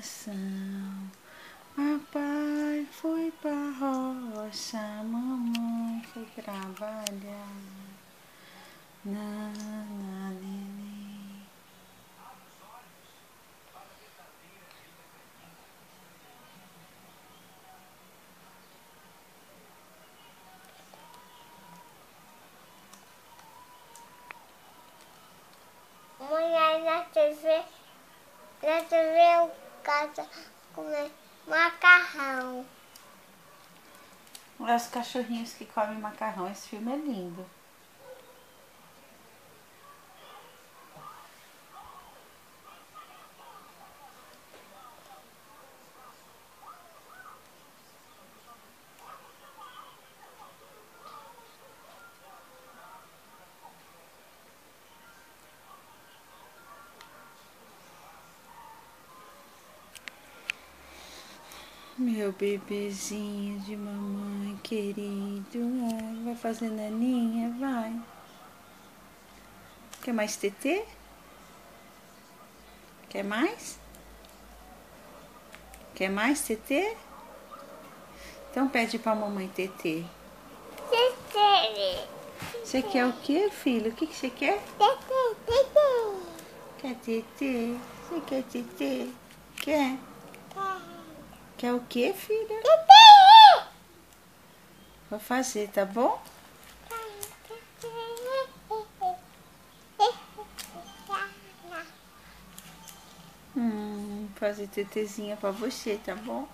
coração. Papai foi pra roça, mamãe foi trabalhar. Nananene. Mulher na TV eu gosto comer macarrão. Olha os cachorrinhos que comem macarrão. Esse filme é lindo. Meu bebezinho de mamãe querido, vai fazer naninha, vai. Quer mais tetê? Quer mais? Quer mais tetê? Então pede pra mamãe tetê. Tetê. Você quer o que, filho? O que você quer? Tetê. Quer tetê? Você quer tetê? Quer? Quer o que, filha? Tetê. Vou fazer, tá bom? Fazer tetezinha pra você, tá bom?